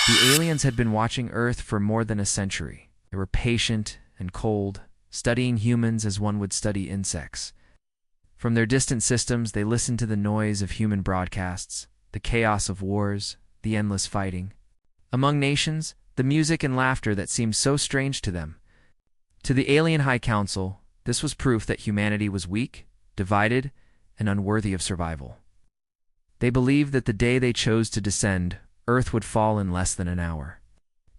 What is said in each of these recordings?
The aliens had been watching Earth for more than a century. They were patient and cold, studying humans as one would study insects. From their distant systems, they listened to the noise of human broadcasts, the chaos of wars, the endless fighting. Among nations, the music and laughter that seemed so strange to them. To the alien High Council, this was proof that humanity was weak, divided, and unworthy of survival. They believed that the day they chose to descend, Earth would fall in less than an hour.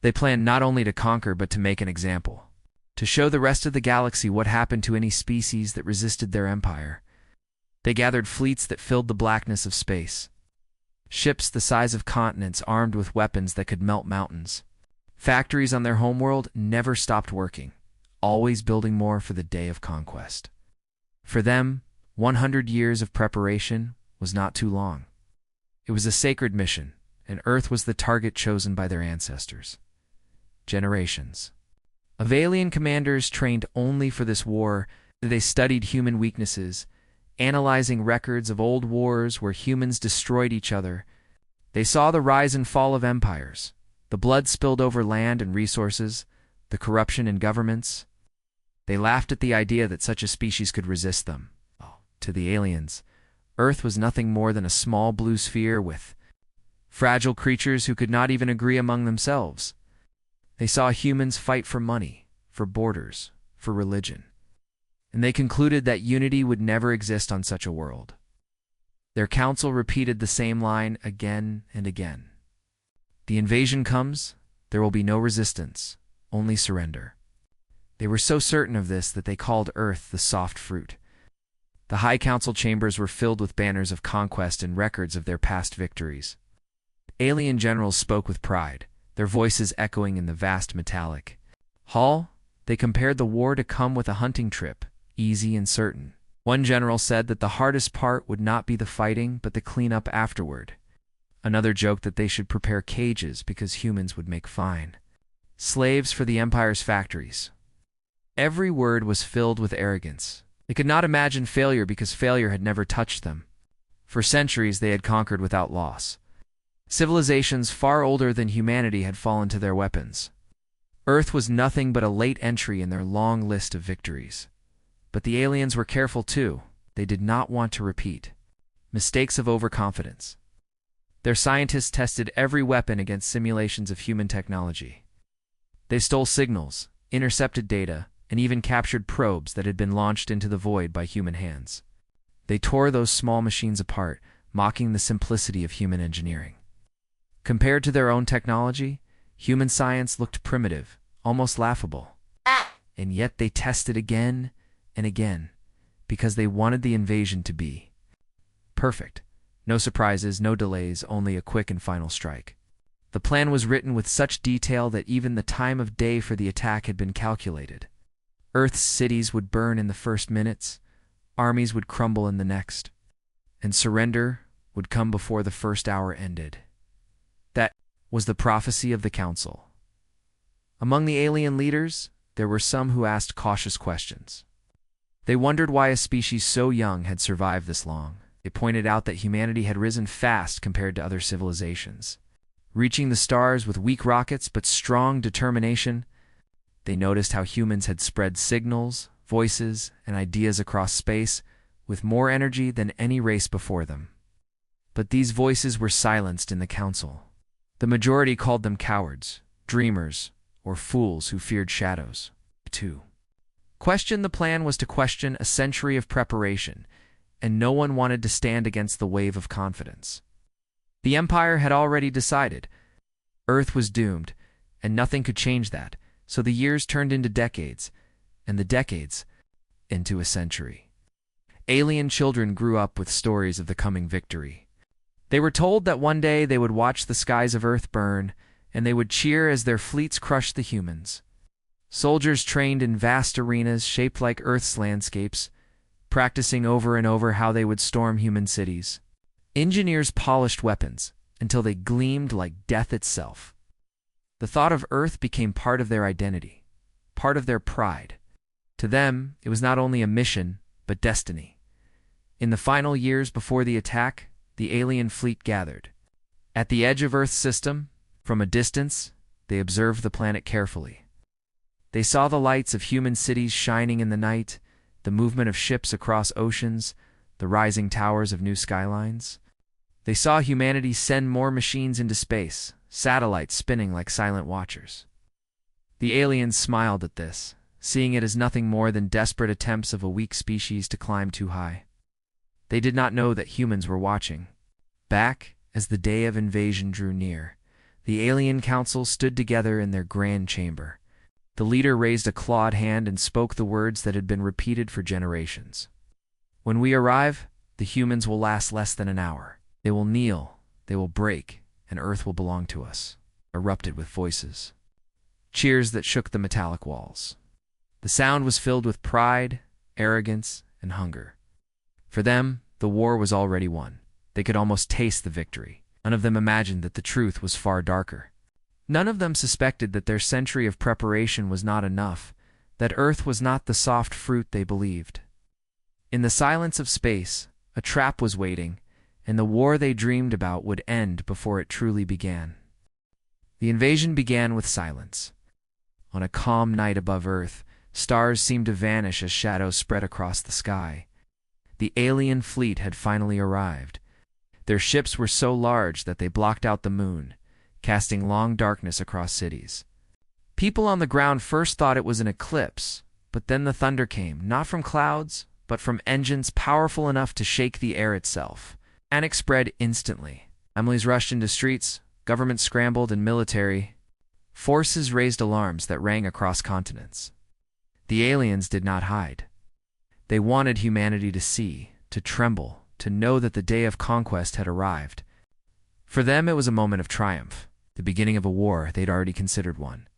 They planned not only to conquer but to make an example, to show the rest of the galaxy what happened to any species that resisted their empire. They gathered fleets that filled the blackness of space, ships the size of continents armed with weapons that could melt mountains. Factories on their homeworld never stopped working, always building more for the day of conquest. For them, 100 years of preparation was not too long. It was a sacred mission, and Earth was the target chosen by their ancestors. Generations of alien commanders trained only for this war. They studied human weaknesses, analyzing records of old wars where humans destroyed each other. They saw the rise and fall of empires, the blood spilled over land and resources, the corruption in governments. They laughed at the idea that such a species could resist them. To the aliens, Earth was nothing more than a small blue sphere with fragile creatures who could not even agree among themselves. They saw humans fight for money, for borders, for religion, and they concluded that unity would never exist on such a world. Their council repeated the same line again and again. The invasion comes, there will be no resistance, only surrender. They were so certain of this that they called Earth the soft fruit. The High Council chambers were filled with banners of conquest and records of their past victories. Alien generals spoke with pride, their voices echoing in the vast metallic hall. They compared the war to come with a hunting trip, easy and certain. One general said that the hardest part would not be the fighting, but the cleanup afterward. Another joked that they should prepare cages because humans would make fine slaves for the Empire's factories. Every word was filled with arrogance. They could not imagine failure because failure had never touched them. For centuries they had conquered without loss. Civilizations far older than humanity had fallen to their weapons. Earth was nothing but a late entry in their long list of victories. But the aliens were careful too. They did not want to repeat mistakes of overconfidence. Their scientists tested every weapon against simulations of human technology. They stole signals, intercepted data, and even captured probes that had been launched into the void by human hands. They tore those small machines apart, mocking the simplicity of human engineering. Compared to their own technology, human science looked primitive, almost laughable. And yet they tested again and again, because they wanted the invasion to be perfect. No surprises, no delays, only a quick and final strike. The plan was written with such detail that even the time of day for the attack had been calculated. Earth's cities would burn in the first minutes, armies would crumble in the next, and surrender would come before the first hour ended. That was the prophecy of the Council. Among the alien leaders, there were some who asked cautious questions. They wondered why a species so young had survived this long. They pointed out that humanity had risen fast compared to other civilizations, reaching the stars with weak rockets but strong determination. They noticed how humans had spread signals, voices, and ideas across space with more energy than any race before them. But these voices were silenced in the Council. The majority called them cowards, dreamers, or fools who feared shadows. 2. Question the plan was to question a century of preparation, and no one wanted to stand against the wave of confidence. The Empire had already decided. Earth was doomed, and nothing could change that, so the years turned into decades, and the decades into a century. Alien children grew up with stories of the coming victory. They were told that one day they would watch the skies of Earth burn, and they would cheer as their fleets crushed the humans. Soldiers trained in vast arenas shaped like Earth's landscapes, practicing over and over how they would storm human cities. Engineers polished weapons until they gleamed like death itself. The thought of Earth became part of their identity, part of their pride. To them, it was not only a mission, but destiny. In the final years before the attack, the alien fleet gathered. At the edge of Earth's system, From a distance, they observed the planet carefully. They saw the lights of human cities shining in the night, the movement of ships across oceans, the rising towers of new skylines. They saw humanity send more machines into space, satellites spinning like silent watchers. The aliens smiled at this, seeing it as nothing more than desperate attempts of a weak species to climb too high. They did not know that humans were watching. Back, as the day of invasion drew near, the alien council stood together in their grand chamber. The leader raised a clawed hand and spoke the words that had been repeated for generations. "When we arrive, the humans will last less than an hour. They will kneel, they will break, and Earth will belong to us," erupted with voices. Cheers that shook the metallic walls. The sound was filled with pride, arrogance, and hunger. For them, the war was already won. They could almost taste the victory. None of them imagined that the truth was far darker. None of them suspected that their century of preparation was not enough, that Earth was not the soft fruit they believed. In the silence of space, a trap was waiting, and the war they dreamed about would end before it truly began. The invasion began with silence. On a calm night above Earth, stars seemed to vanish as shadows spread across the sky. The alien fleet had finally arrived. Their ships were so large that they blocked out the moon, casting long darkness across cities. People on the ground first thought it was an eclipse, but then the thunder came, not from clouds, but from engines powerful enough to shake the air itself. Panic spread instantly. Families rushed into streets, governments scrambled, and military forces raised alarms that rang across continents. The aliens did not hide. They wanted humanity to see, to tremble, to know that the day of conquest had arrived. For them, it was a moment of triumph, the beginning of a war they'd already considered one.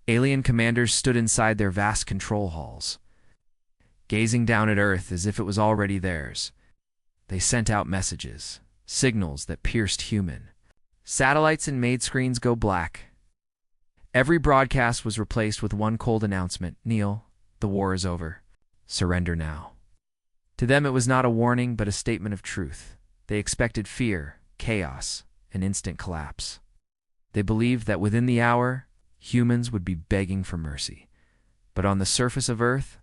Alien commanders stood inside their vast control halls, gazing down at Earth as if it was already theirs. They sent out messages, signals that pierced human. Satellites and maid screens go black. Every broadcast was replaced with one cold announcement: "Kneel, the war is over. Surrender now." To them, it was not a warning, but a statement of truth. They expected fear, chaos, and instant collapse. They believed that within the hour, humans would be begging for mercy. But on the surface of Earth,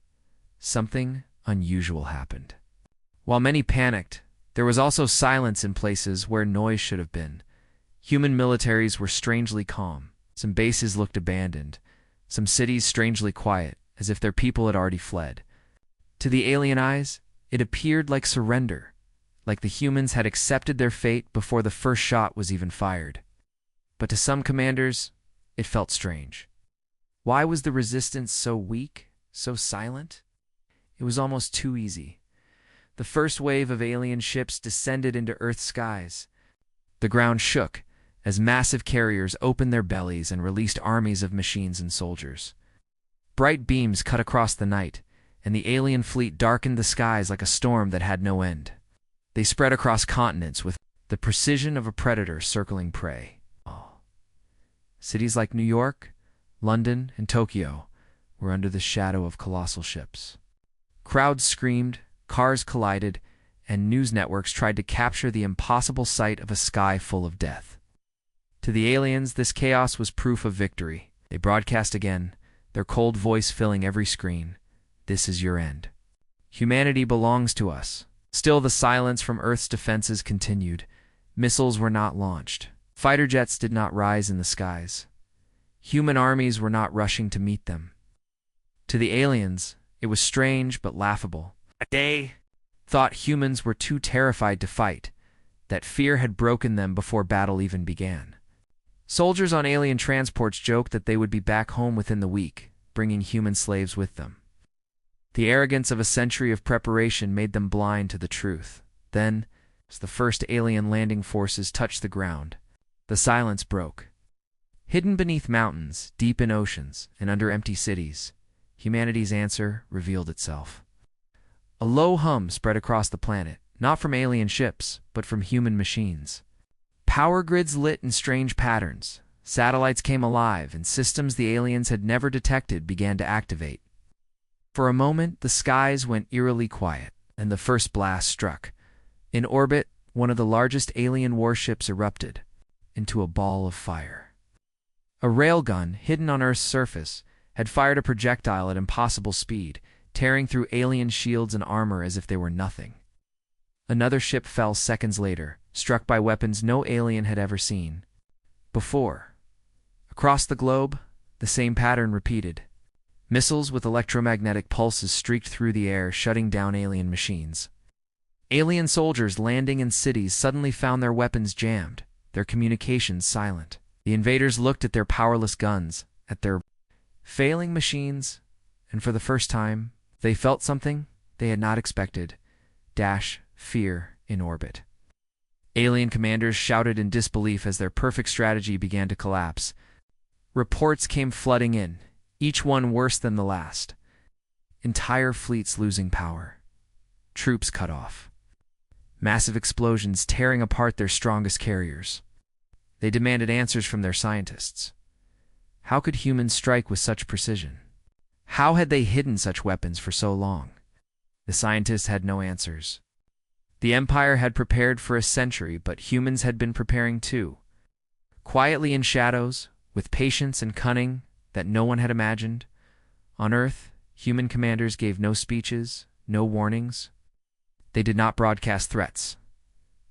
something unusual happened. While many panicked, there was also silence in places where noise should have been. Human militaries were strangely calm. Some bases looked abandoned. Some cities strangely quiet, as if their people had already fled. To the alien eyes, it appeared like surrender, like the humans had accepted their fate before the first shot was even fired. But to some commanders, it felt strange. Why was the resistance so weak, so silent? It was almost too easy. The first wave of alien ships descended into Earth's skies. The ground shook as massive carriers opened their bellies and released armies of machines and soldiers. Bright beams cut across the night, and the alien fleet darkened the skies like a storm that had no end. They spread across continents with the precision of a predator circling prey. Cities like New York, London, and Tokyo were under the shadow of colossal ships. Crowds screamed, cars collided, and news networks tried to capture the impossible sight of a sky full of death. To the aliens, this chaos was proof of victory. They broadcast again, their cold voice filling every screen. "This is your end. Humanity belongs to us." Still, the silence from Earth's defenses continued. Missiles were not launched. Fighter jets did not rise in the skies. Human armies were not rushing to meet them. To the aliens, it was strange but laughable. They thought humans were too terrified to fight, that fear had broken them before battle even began. Soldiers on alien transports joked that they would be back home within the week, bringing human slaves with them. The arrogance of a century of preparation made them blind to the truth. Then, as the first alien landing forces touched the ground, the silence broke. Hidden beneath mountains, deep in oceans, and under empty cities, humanity's answer revealed itself. A low hum spread across the planet, not from alien ships, but from human machines. Power grids lit in strange patterns. Satellites came alive, and systems the aliens had never detected began to activate. For a moment, the skies went eerily quiet, and the first blast struck. In orbit, one of the largest alien warships erupted. into a ball of fire. A railgun, hidden on Earth's surface, had fired a projectile at impossible speed, tearing through alien shields and armor as if they were nothing. Another ship fell seconds later, struck by weapons no alien had ever seen before. Across the globe, the same pattern repeated. Missiles with electromagnetic pulses streaked through the air, shutting down alien machines. Alien soldiers landing in cities suddenly found their weapons jammed, their communications silent. The invaders looked at their powerless guns, at their failing machines, and for the first time, they felt something they had not expected. Fear in orbit. Alien commanders shouted in disbelief as their perfect strategy began to collapse. Reports came flooding in, each one worse than the last. Entire fleets losing power. Troops cut off. Massive explosions tearing apart their strongest carriers. They demanded answers from their scientists. How could humans strike with such precision? How had they hidden such weapons for so long? The scientists had no answers. The Empire had prepared for a century, but humans had been preparing too. Quietly in shadows, with patience and cunning that no one had imagined, on Earth, human commanders gave no speeches, no warnings. They did not broadcast threats.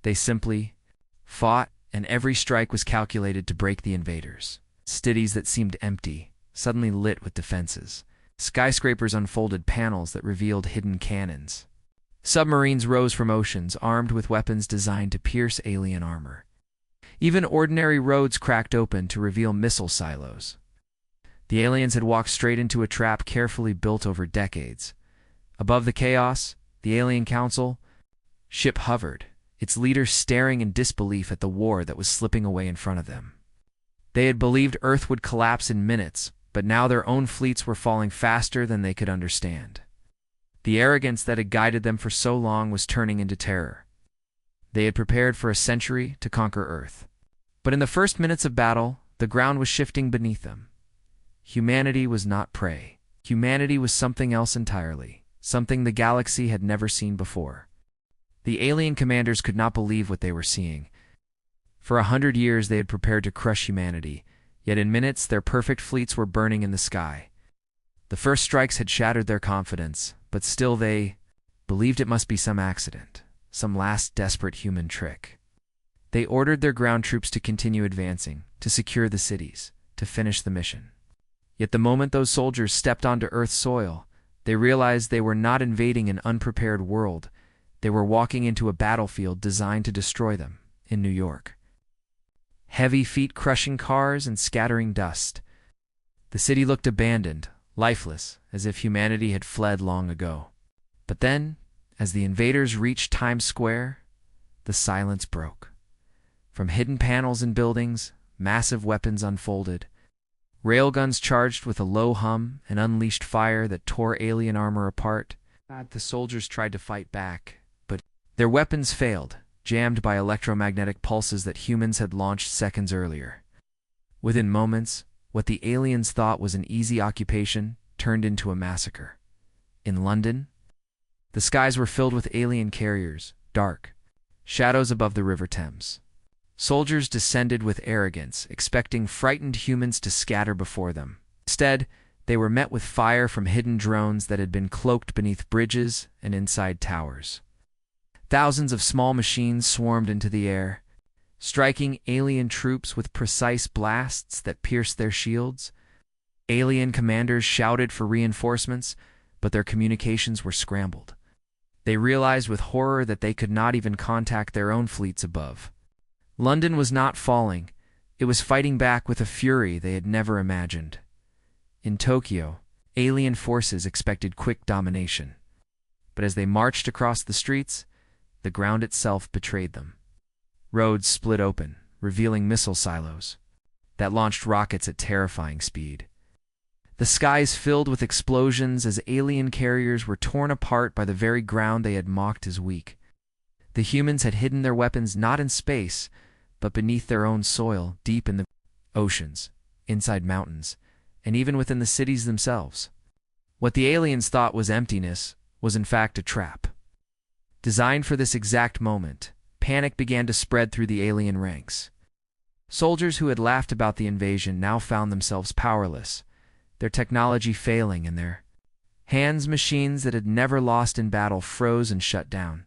They simply fought, and every strike was calculated to break the invaders. Cities that seemed empty, suddenly lit with defenses. Skyscrapers unfolded panels that revealed hidden cannons. Submarines rose from oceans, armed with weapons designed to pierce alien armor. Even ordinary roads cracked open to reveal missile silos. The aliens had walked straight into a trap carefully built over decades. Above the chaos, the Alien Council ship hovered, its leaders staring in disbelief at the war that was slipping away in front of them. They had believed Earth would collapse in minutes, but now their own fleets were falling faster than they could understand. The arrogance that had guided them for so long was turning into terror. They had prepared for a century to conquer Earth. But in the first minutes of battle, the ground was shifting beneath them. Humanity was not prey. Humanity was something else entirely, something the galaxy had never seen before. The alien commanders could not believe what they were seeing. For 100 years they had prepared to crush humanity, yet in minutes their perfect fleets were burning in the sky. The first strikes had shattered their confidence, but still they believed it must be some accident, some last desperate human trick. They ordered their ground troops to continue advancing, to secure the cities, to finish the mission. Yet the moment those soldiers stepped onto Earth's soil, they realized they were not invading an unprepared world. They were walking into a battlefield designed to destroy them, in New York. Heavy feet crushing cars and scattering dust. The city looked abandoned, lifeless, as if humanity had fled long ago. But then, as the invaders reached Times Square, the silence broke. From hidden panels in buildings, massive weapons unfolded. Railguns charged with a low hum and unleashed fire that tore alien armor apart. The soldiers tried to fight back, but their weapons failed, jammed by electromagnetic pulses that humans had launched seconds earlier. Within moments, what the aliens thought was an easy occupation turned into a massacre. In London, the skies were filled with alien carriers, dark, shadows above the River Thames. Soldiers descended with arrogance, expecting frightened humans to scatter before them. Instead, they were met with fire from hidden drones that had been cloaked beneath bridges and inside towers. Thousands of small machines swarmed into the air, striking alien troops with precise blasts that pierced their shields. Alien commanders shouted for reinforcements, but their communications were scrambled. They realized with horror that they could not even contact their own fleets above. London was not falling. It was fighting back with a fury they had never imagined. In Tokyo, alien forces expected quick domination. But as they marched across the streets, the ground itself betrayed them. Roads split open, revealing missile silos that launched rockets at terrifying speed. The skies filled with explosions as alien carriers were torn apart by the very ground they had mocked as weak. The humans had hidden their weapons not in space, but beneath their own soil, deep in the oceans, inside mountains, and even within the cities themselves. What the aliens thought was emptiness was in fact a trap. Designed for this exact moment, panic began to spread through the alien ranks. Soldiers who had laughed about the invasion now found themselves powerless, their technology failing, and their hands machines that had never lost in battle froze and shut down.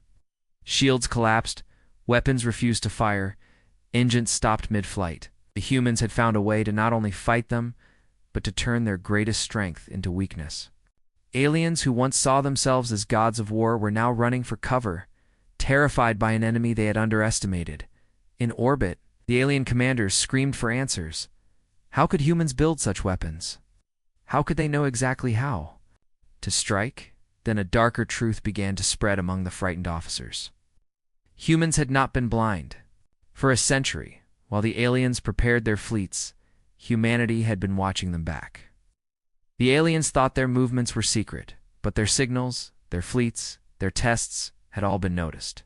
Shields collapsed, weapons refused to fire, engines stopped mid-flight. The humans had found a way to not only fight them, but to turn their greatest strength into weakness. Aliens who once saw themselves as gods of war were now running for cover, terrified by an enemy they had underestimated. In orbit, the alien commanders screamed for answers. How could humans build such weapons? How could they know exactly how to strike? Then a darker truth began to spread among the frightened officers. Humans had not been blind. For a century, while the aliens prepared their fleets, humanity had been watching them back. The aliens thought their movements were secret, but their signals, their fleets, their tests had all been noticed.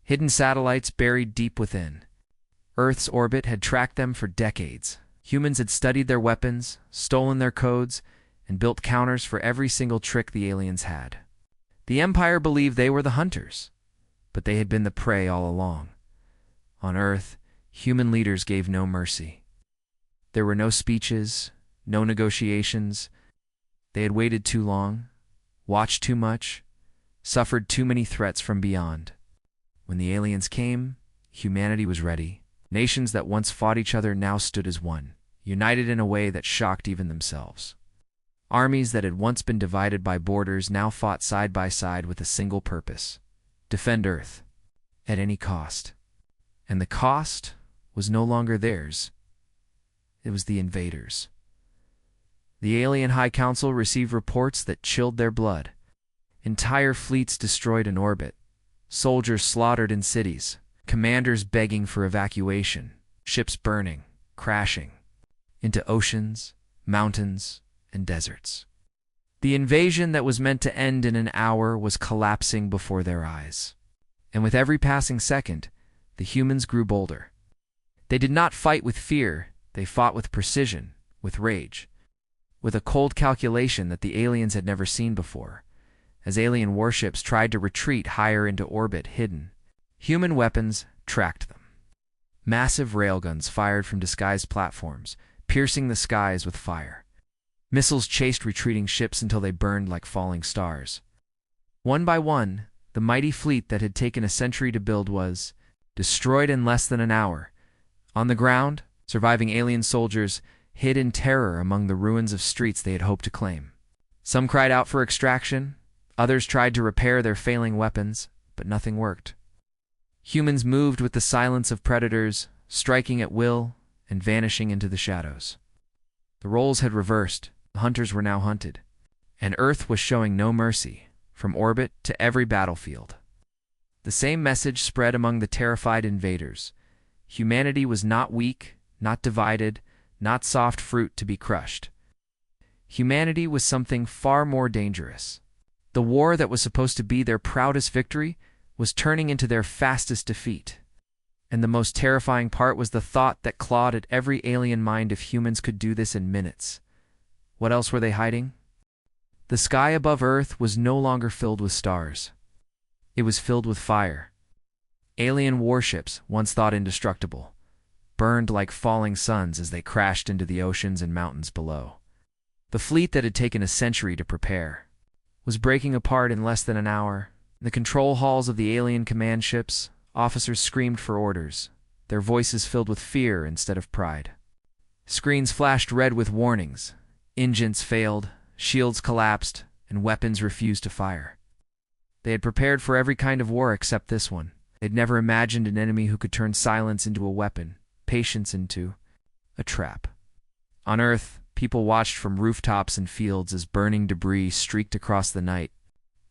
Hidden satellites buried deep within. Earth's orbit had tracked them for decades. Humans had studied their weapons, stolen their codes, and built counters for every single trick the aliens had. The Empire believed they were the hunters, but they had been the prey all along. On Earth, human leaders gave no mercy. There were no speeches, no negotiations. They had waited too long, watched too much, suffered too many threats from beyond. When the aliens came, humanity was ready. Nations that once fought each other now stood as one, united in a way that shocked even themselves. Armies that had once been divided by borders now fought side by side with a single purpose: defend Earth, at any cost. And the cost was no longer theirs. It was the invaders. The alien High Council received reports that chilled their blood. Entire fleets destroyed in orbit, soldiers slaughtered in cities, commanders begging for evacuation, ships burning, crashing into oceans, mountains, and deserts. The invasion that was meant to end in an hour was collapsing before their eyes. And with every passing second, the humans grew bolder. They did not fight with fear, they fought with precision, with rage, with a cold calculation that the aliens had never seen before. As alien warships tried to retreat higher into orbit hidden, human weapons tracked them. Massive railguns fired from disguised platforms, piercing the skies with fire. Missiles chased retreating ships until they burned like falling stars. One by one, the mighty fleet that had taken a century to build was destroyed in less than an hour. On the ground, surviving alien soldiers hid in terror among the ruins of streets they had hoped to claim. Some cried out for extraction, others tried to repair their failing weapons, but nothing worked. Humans moved with the silence of predators, striking at will and vanishing into the shadows. The roles had reversed, the hunters were now hunted, and Earth was showing no mercy, from orbit to every battlefield. The same message spread among the terrified invaders. Humanity was not weak, not divided, not soft fruit to be crushed. Humanity was something far more dangerous. The war that was supposed to be their proudest victory was turning into their fastest defeat. And the most terrifying part was the thought that clawed at every alien mind if humans could do this in minutes. What else were they hiding? The sky above Earth was no longer filled with stars. It was filled with fire. Alien warships, once thought indestructible, burned like falling suns as they crashed into the oceans and mountains below. The fleet that had taken a century to prepare was breaking apart in less than an hour. In the control halls of the alien command ships, officers screamed for orders, their voices filled with fear instead of pride. Screens flashed red with warnings. Engines failed, shields collapsed, and weapons refused to fire. They had prepared for every kind of war except this one. They'd never imagined an enemy who could turn silence into a weapon, patience into a trap. On Earth, people watched from rooftops and fields as burning debris streaked across the night.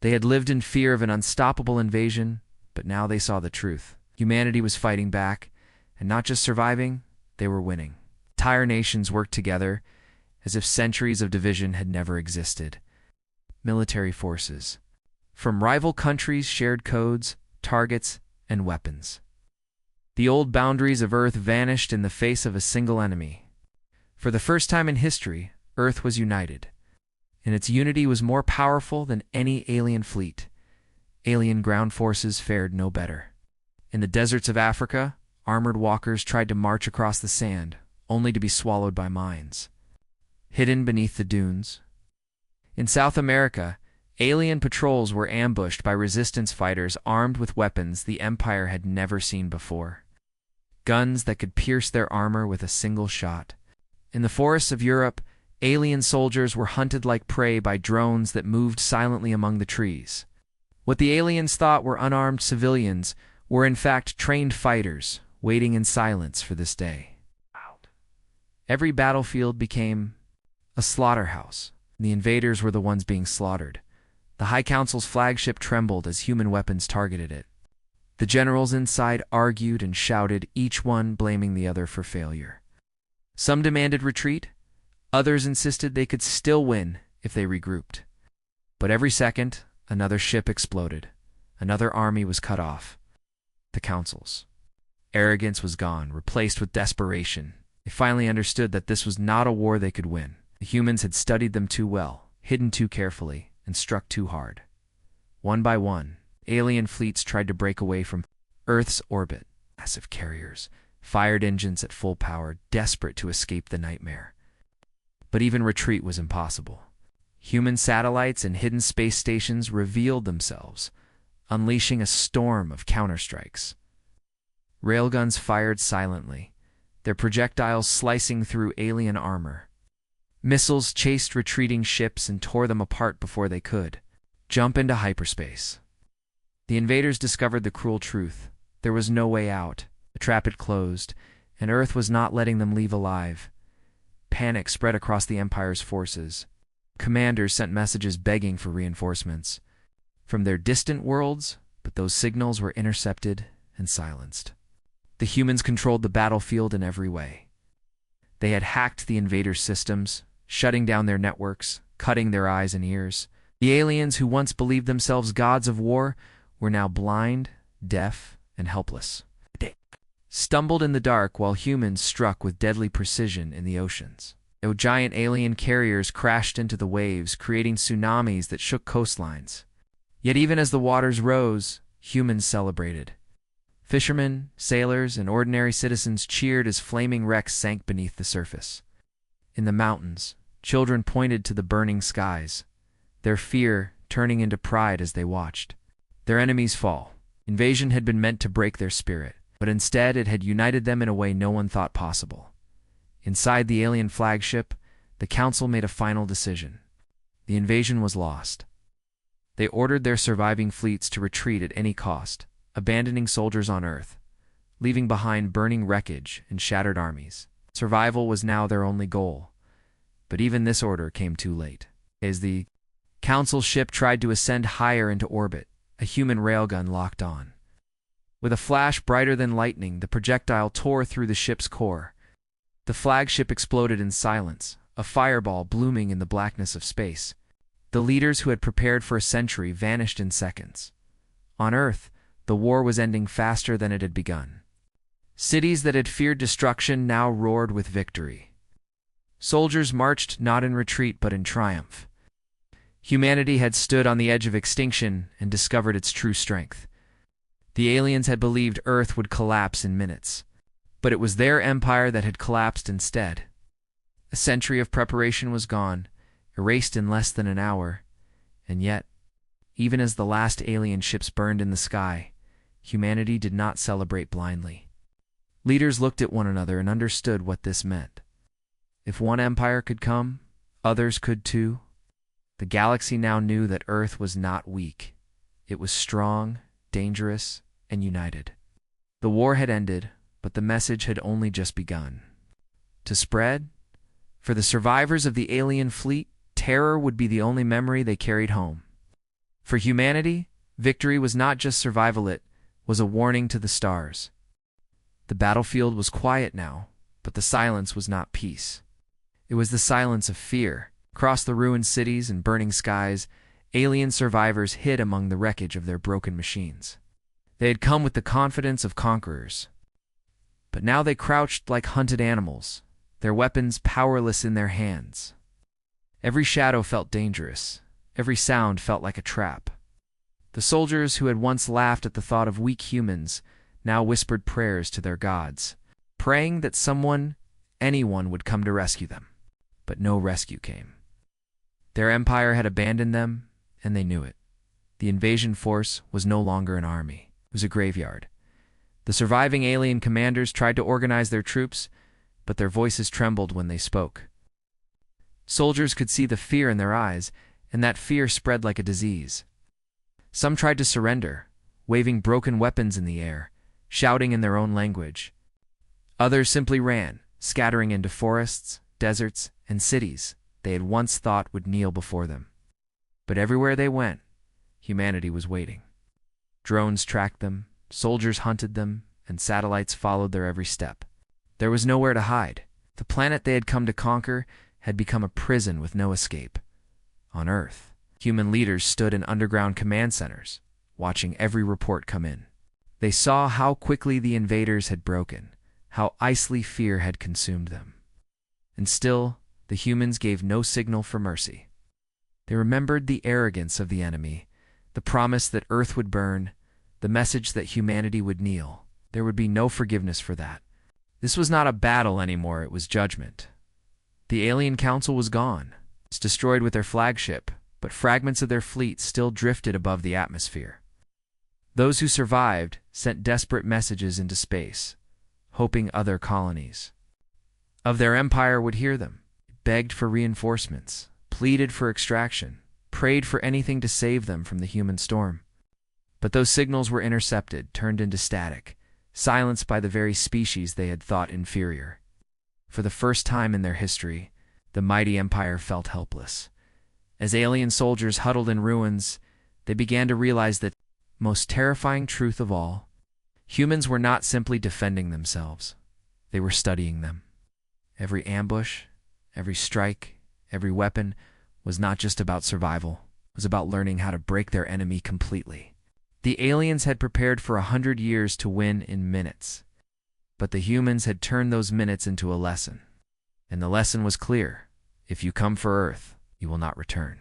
They had lived in fear of an unstoppable invasion, but now they saw the truth. Humanity was fighting back, and not just surviving, they were winning. Entire nations worked together, as if centuries of division had never existed. Military forces from rival countries shared codes, targets, and weapons. The old boundaries of Earth vanished in the face of a single enemy. For the first time in history, Earth was united, and its unity was more powerful than any alien fleet. Alien ground forces fared no better. In the deserts of Africa, armored walkers tried to march across the sand, only to be swallowed by mines. Hidden beneath the dunes. In South America, alien patrols were ambushed by resistance fighters armed with weapons the Empire had never seen before. Guns that could pierce their armor with a single shot. In the forests of Europe, alien soldiers were hunted like prey by drones that moved silently among the trees. What the aliens thought were unarmed civilians were in fact trained fighters, waiting in silence for this day. Every battlefield became a slaughterhouse. The invaders were the ones being slaughtered. The High Council's flagship trembled as human weapons targeted it. The generals inside argued and shouted, each one blaming the other for failure. Some demanded retreat, others insisted they could still win if they regrouped. But every second, another ship exploded. Another army was cut off. The Council's arrogance was gone, replaced with desperation. They finally understood that this was not a war they could win. The humans had studied them too well, hidden too carefully, and struck too hard. One by one, alien fleets tried to break away from Earth's orbit. Massive carriers fired engines at full power, desperate to escape the nightmare. But even retreat was impossible. Human satellites and hidden space stations revealed themselves, unleashing a storm of counterstrikes. Railguns fired silently, their projectiles slicing through alien armor. Missiles chased retreating ships and tore them apart before they could jump into hyperspace. The invaders discovered the cruel truth. There was no way out. The trap had closed, and Earth was not letting them leave alive. Panic spread across the Empire's forces. Commanders sent messages begging for reinforcements from their distant worlds, but those signals were intercepted and silenced. The humans controlled the battlefield in every way. They had hacked the invaders' systems, shutting down their networks, cutting their eyes and ears. The aliens who once believed themselves gods of war were now blind, deaf, and helpless. They stumbled in the dark while humans struck with deadly precision in the oceans. Giant alien carriers crashed into the waves, creating tsunamis that shook coastlines. Yet even as the waters rose, humans celebrated. Fishermen, sailors, and ordinary citizens cheered as flaming wrecks sank beneath the surface. In the mountains, children pointed to the burning skies, their fear turning into pride as they watched their enemies fall. Invasion had been meant to break their spirit, but instead it had united them in a way no one thought possible. Inside the alien flagship, the Council made a final decision. The invasion was lost. They ordered their surviving fleets to retreat at any cost, abandoning soldiers on Earth, leaving behind burning wreckage and shattered armies. Survival was now their only goal. But even this order came too late. As the Council ship tried to ascend higher into orbit, a human railgun locked on. With a flash brighter than lightning, the projectile tore through the ship's core. The flagship exploded in silence, a fireball blooming in the blackness of space. The leaders who had prepared for a century vanished in seconds. On Earth, the war was ending faster than it had begun. Cities that had feared destruction now roared with victory. Soldiers marched not in retreat but in triumph. Humanity had stood on the edge of extinction and discovered its true strength. The aliens had believed Earth would collapse in minutes, but it was their empire that had collapsed instead. A century of preparation was gone, erased in less than an hour, and yet, even as the last alien ships burned in the sky, humanity did not celebrate blindly. Leaders looked at one another and understood what this meant. If one empire could come, others could too. The galaxy now knew that Earth was not weak. It was strong, dangerous, and united. The war had ended, but the message had only just begun to spread. For the survivors of the alien fleet, terror would be the only memory they carried home. For humanity, victory was not just survival, it was a warning to the stars. The battlefield was quiet now, but the silence was not peace. It was the silence of fear. Across the ruined cities and burning skies, alien survivors hid among the wreckage of their broken machines. They had come with the confidence of conquerors. But now they crouched like hunted animals, their weapons powerless in their hands. Every shadow felt dangerous. Every sound felt like a trap. The soldiers who had once laughed at the thought of weak humans now whispered prayers to their gods, praying that anyone would come to rescue them. But no rescue came. Their empire had abandoned them, and they knew it. The invasion force was no longer an army. It was a graveyard. The surviving alien commanders tried to organize their troops, but their voices trembled when they spoke. Soldiers could see the fear in their eyes, and that fear spread like a disease. Some tried to surrender, waving broken weapons in the air, shouting in their own language. Others simply ran, scattering into forests, deserts, and cities they had once thought would kneel before them. But everywhere they went, humanity was waiting. Drones tracked them, soldiers hunted them, and satellites followed their every step. There was nowhere to hide. The planet they had come to conquer had become a prison with no escape. On Earth, human leaders stood in underground command centers, watching every report come in. They saw how quickly the invaders had broken, how icy fear had consumed them. And still, the humans gave no signal for mercy. They remembered the arrogance of the enemy, the promise that Earth would burn, the message that humanity would kneel. There would be no forgiveness for that. This was not a battle anymore, it was judgment. The alien council was gone. It's destroyed with their flagship, but fragments of their fleet still drifted above the atmosphere. Those who survived sent desperate messages into space, hoping other colonies of their empire would hear them. Begged for reinforcements, pleaded for extraction, prayed for anything to save them from the human storm. But those signals were intercepted, turned into static, silenced by the very species they had thought inferior. For the first time in their history, the mighty empire felt helpless. As alien soldiers huddled in ruins, they began to realize that, most terrifying truth of all, humans were not simply defending themselves. They were studying them. Every ambush, every strike, every weapon was not just about survival. It was about learning how to break their enemy completely. The aliens had prepared for 100 years to win in minutes. But the humans had turned those minutes into a lesson. And the lesson was clear. If you come for Earth, you will not return.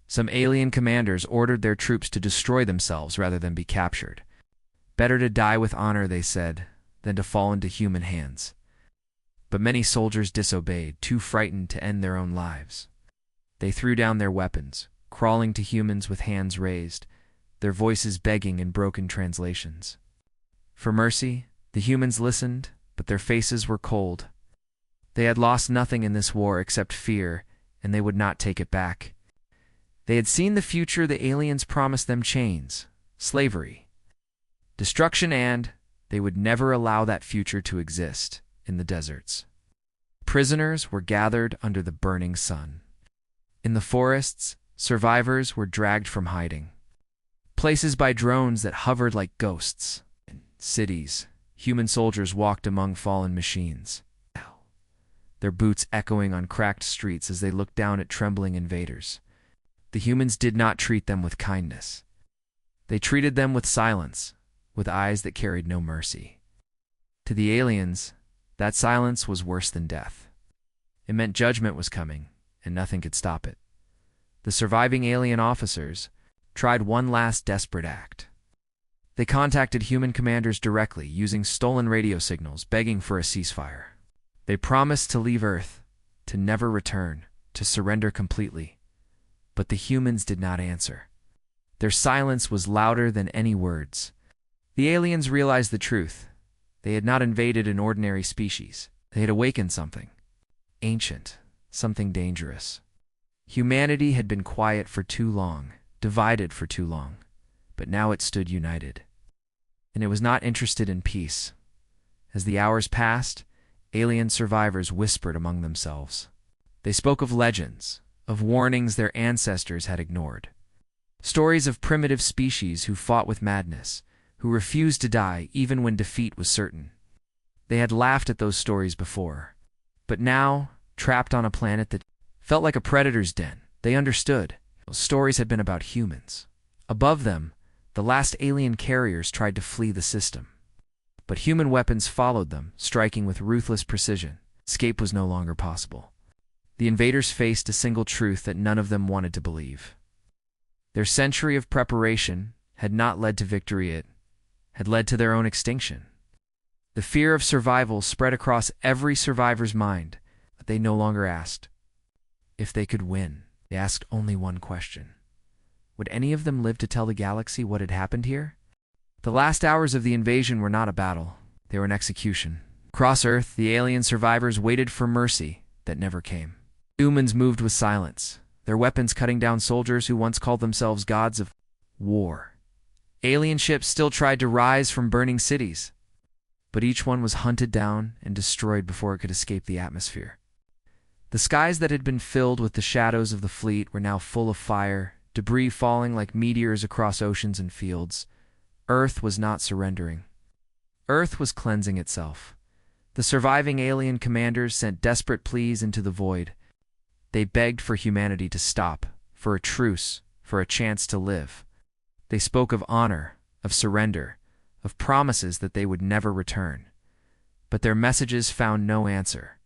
Some alien commanders ordered their troops to destroy themselves rather than be captured. Better to die with honor, they said, than to fall into human hands. But many soldiers disobeyed, too frightened to end their own lives. They threw down their weapons, crawling to humans with hands raised, their voices begging in broken translations. For mercy, the humans listened, but their faces were cold. They had lost nothing in this war except fear, and they would not take it back. They had seen the future the aliens promised them: chains, slavery, destruction, and they would never allow that future to exist in the deserts. Prisoners were gathered under the burning sun. In the forests, survivors were dragged from hiding places by drones that hovered like ghosts. In cities, human soldiers walked among fallen machines, their boots echoing on cracked streets as they looked down at trembling invaders. The humans did not treat them with kindness. They treated them with silence, with eyes that carried no mercy. To the aliens, that silence was worse than death. It meant judgment was coming, and nothing could stop it. The surviving alien officers tried one last desperate act. They contacted human commanders directly, using stolen radio signals, begging for a ceasefire. They promised to leave Earth, to never return, to surrender completely. But the humans did not answer. Their silence was louder than any words. The aliens realized the truth. They had not invaded an ordinary species. They had awakened something ancient, something dangerous. Humanity had been quiet for too long, divided for too long, but now it stood united. And it was not interested in peace. As the hours passed, alien survivors whispered among themselves. They spoke of legends, of warnings their ancestors had ignored. Stories of primitive species who fought with madness, who refused to die even when defeat was certain. They had laughed at those stories before. But now, trapped on a planet that felt like a predator's den, they understood. Those stories had been about humans. Above them, the last alien carriers tried to flee the system. But human weapons followed them, striking with ruthless precision. Escape was no longer possible. The invaders faced a single truth that none of them wanted to believe. Their century of preparation had not led to victory, it had led to their own extinction. The fear of survival spread across every survivor's mind, but they no longer asked if they could win. They asked only one question. Would any of them live to tell the galaxy what had happened here? The last hours of the invasion were not a battle. They were an execution. Across Earth, the alien survivors waited for mercy that never came. Humans moved with silence, their weapons cutting down soldiers who once called themselves gods of war. Alien ships still tried to rise from burning cities, but each one was hunted down and destroyed before it could escape the atmosphere. The skies that had been filled with the shadows of the fleet were now full of fire, debris falling like meteors across oceans and fields. Earth was not surrendering. Earth was cleansing itself. The surviving alien commanders sent desperate pleas into the void. They begged for humanity to stop, for a truce, for a chance to live. They spoke of honor, of surrender, of promises that they would never return. But their messages found no answer.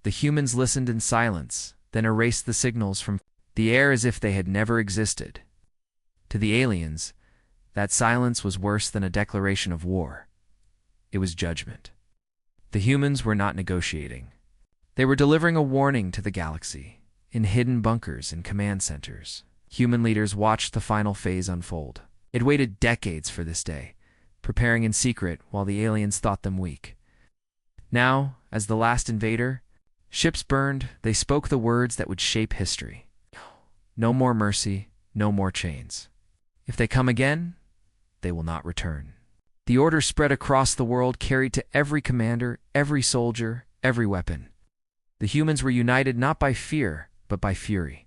The humans listened in silence, then erased the signals from the air as if they had never existed. To the aliens, that silence was worse than a declaration of war. It was judgment. The humans were not negotiating. They were delivering a warning to the galaxy, in hidden bunkers and command centers. Human leaders watched the final phase unfold. It waited decades for this day, preparing in secret while the aliens thought them weak. Now, as the last invader, ships burned, they spoke the words that would shape history. No more mercy, no more chains. If they come again, they will not return. The order spread across the world, carried to every commander, every soldier, every weapon. The humans were united not by fear, but by fury.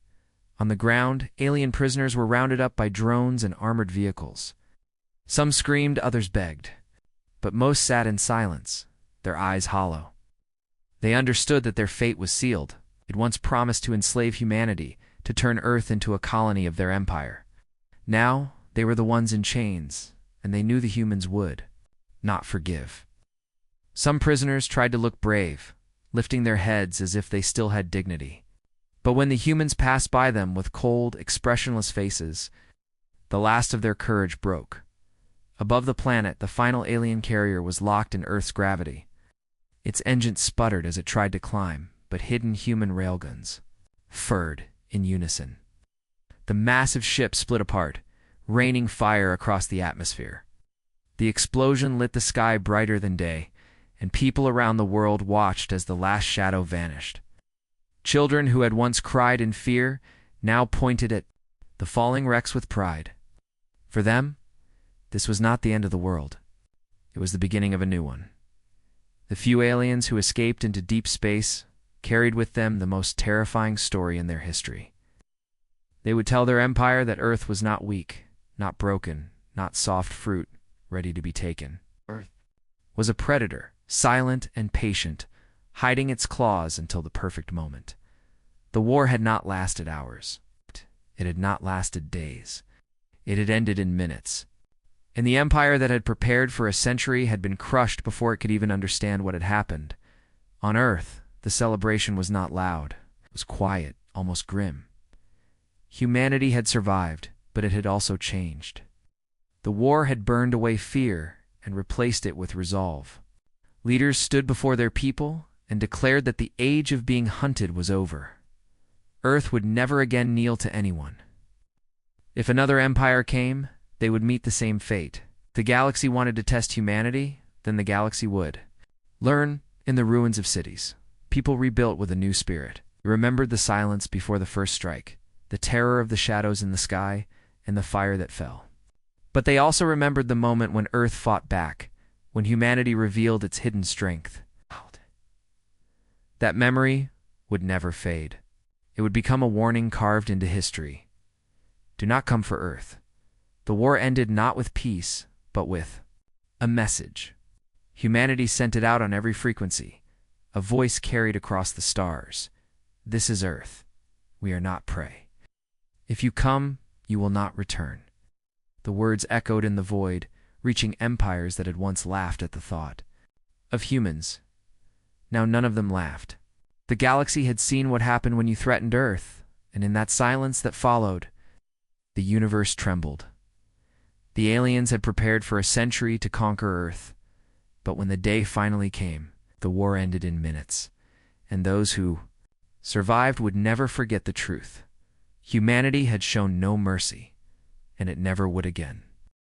On the ground, alien prisoners were rounded up by drones and armored vehicles. Some screamed, others begged. But most sat in silence, their eyes hollow. They understood that their fate was sealed. It once promised to enslave humanity, to turn Earth into a colony of their empire. Now, they were the ones in chains, and they knew the humans would not forgive. Some prisoners tried to look brave, lifting their heads as if they still had dignity. But when the humans passed by them with cold, expressionless faces, the last of their courage broke. Above the planet, the final alien carrier was locked in Earth's gravity. Its engine sputtered as it tried to climb, but hidden human railguns furred in unison. The massive ship split apart, raining fire across the atmosphere. The explosion lit the sky brighter than day, and people around the world watched as the last shadow vanished. Children who had once cried in fear now pointed at the falling wrecks with pride. For them, this was not the end of the world. It was the beginning of a new one. The few aliens who escaped into deep space carried with them the most terrifying story in their history. They would tell their empire that Earth was not weak, not broken, not soft fruit ready to be taken. Earth was a predator, silent and patient, hiding its claws until the perfect moment. The war had not lasted hours. It had not lasted days. It had ended in minutes. And the empire that had prepared for a century had been crushed before it could even understand what had happened. On Earth, the celebration was not loud. It was quiet, almost grim. Humanity had survived, but it had also changed. The war had burned away fear and replaced it with resolve. Leaders stood before their people and declared that the age of being hunted was over. Earth would never again kneel to anyone. If another empire came, they would meet the same fate. If the galaxy wanted to test humanity, then the galaxy would. Learn in the ruins of cities. People rebuilt with a new spirit. They remembered the silence before the first strike, the terror of the shadows in the sky, and the fire that fell. But they also remembered the moment when Earth fought back, when humanity revealed its hidden strength. That memory would never fade. It would become a warning carved into history. Do not come for Earth. The war ended not with peace, but with a message. Humanity sent it out on every frequency. A voice carried across the stars. This is Earth. We are not prey. If you come, you will not return. The words echoed in the void, reaching empires that had once laughed at the thought of humans. Now none of them laughed. The galaxy had seen what happened when you threatened Earth, and in that silence that followed, the universe trembled. The aliens had prepared for a century to conquer Earth, but when the day finally came, the war ended in minutes, and those who survived would never forget the truth. Humanity had shown no mercy, and it never would again.